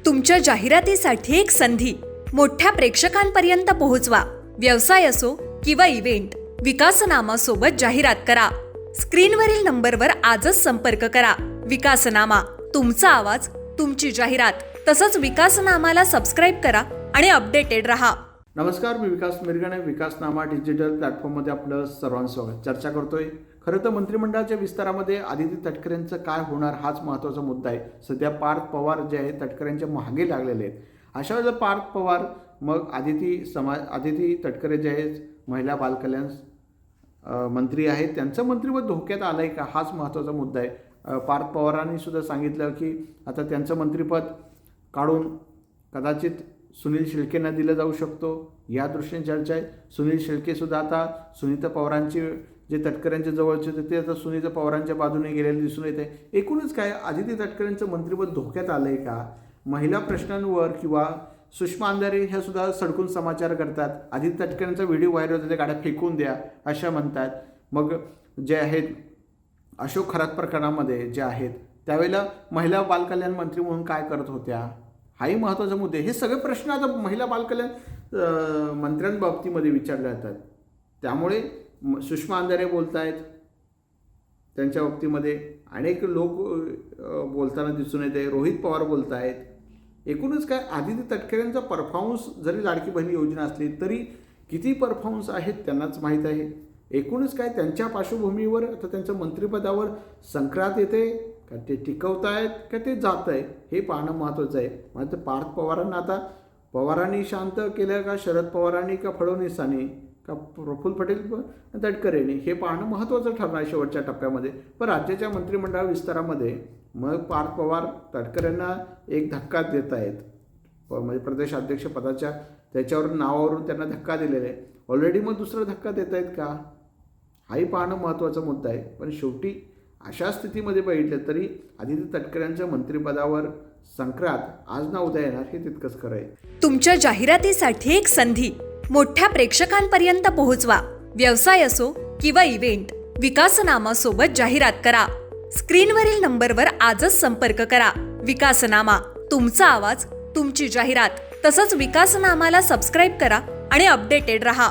तुमच्या जाहिरातीसाठी एक संधी मोठ्या प्रेक्षकांपर्यंत पोहोचवा. व्यवसाय असो किंवा इव्हेंट, विकासनामा सोबत जाहिरात करा. स्क्रीनवरील नंबरवर आजच संपर्क करा. विकासनामा, तुमचा आवाज, तुमची जाहिरात. तसंच विकासनामाला सबस्क्राईब करा आणि अपडेटेड रहा. नमस्कार, मी विकास मिरगणे. विकासनामा डिजिटल प्लॅटफॉर्ममध्ये आपलं सर्वांचं स्वागत. चर्चा करतोय. खरं तर मंत्रिमंडळाच्या विस्तारामध्ये आदिती तटकरेंचं काय होणार हाच महत्त्वाचा मुद्दा आहे. सध्या पार्थ पवार जे आहेत तटकरेंच्या मागे लागलेले आहेत. अशा वेळेला पार्थ पवार मग आदिती तटकरे जे आहेत महिला बालकल्याण मंत्री आहेत, त्यांचं मंत्रिपद धोक्यात आलं आहे का हाच महत्त्वाचा मुद्दा आहे. पार्थ पवारांनी सुद्धा सांगितलं की आता त्यांचं मंत्रिपद काढून कदाचित सुनील शेळकेंना दिलं जाऊ शकतो, या दृष्टीने चर्चा आहे. सुनील शेळकेसुद्धा आता सुनीता पवारांची जे तटकऱ्यांच्या जवळचे होते ते आता सुनीता पवारांच्या बाजूने गेलेले दिसून येत आहे. एकूणच काय आदिती तटकरेंचं मंत्रिपद धोक्यात आलं आहे का? महिला प्रश्नांवर किंवा सुषमा अंधारे ह्या सुद्धा सडकून समाचार करतात. आदिती तटकरेंचा व्हिडिओ व्हायरल होता, गाड्या फेकून द्या अशा म्हणतात. मग जे आहेत अशोक खरात प्रकरणामध्ये जे आहेत त्यावेळेला महिला बालकल्याण मंत्री म्हणून काय करत होत्या हाही महत्त्वाचा मुद्दे. हे सगळे प्रश्न आता महिला बालकल्याण मंत्र्यांबाबतीमध्ये विचारले जातात. त्यामुळे सुषमा अंधारे बोलत आहेत, त्यांच्या बाबतीमध्ये अनेक लोक बोलताना दिसून येते. रोहित पवार बोलत आहेत. एकूणच काय आदिती तटकरेंचा परफॉर्मन्स जरी लाडकी बहीण योजना असली तरी किती परफॉर्मन्स आहेत त्यांनाच माहीत आहे. एकूणच काय त्यांच्या पार्श्वभूमीवर आता त्यांच्या मंत्रिपदावर संक्रांत येते का, ते टिकवत आहेत का ते जात आहे हे पाहणं महत्त्वाचं आहे. मात्र पार्थ पवारांना आता पवारांनी शांत केलं का, शरद पवारांनी का, फडणवीसांनी का, प्रफुल्ल पटेल तटकरेंनी हे पाहणं महत्त्वाचं ठरणार आहे शेवटच्या टप्प्यामध्ये. पण राज्याच्या मंत्रिमंडळ विस्तारामध्ये मग पार्थ पवार तटकरेंना एक धक्का देत आहेत. म्हणजे प्रदेश अध्यक्ष पदाच्या त्याच्यावर नावावरून त्यांना धक्का दिलेला आहे. ऑलरेडी मग दुसरा धक्का देत आहेत का हाही पाहणं महत्त्वाचा मुद्दा आहे. पण शेवटी अशा स्थितीमध्ये बघितलं तरी आदिती तटकरेंच्या मंत्रिपदावर संक्रांत आज ना उद्या येणार हे तितकंच खरं आहे. तुमच्या जाहिरातीसाठी एक संधी मोठ्या प्रेक्षकांपर्यंत पोहोचवा. व्यवसाय असो किंवा इव्हेंट, विकासनामा सोबत जाहिरात करा. स्क्रीनवरील नंबरवर आजच संपर्क करा. विकासनामा, तुमचा आवाज, तुमची जाहिरात. तसंच विकासनामाला सबस्क्राईब करा आणि अपडेटेड रहा.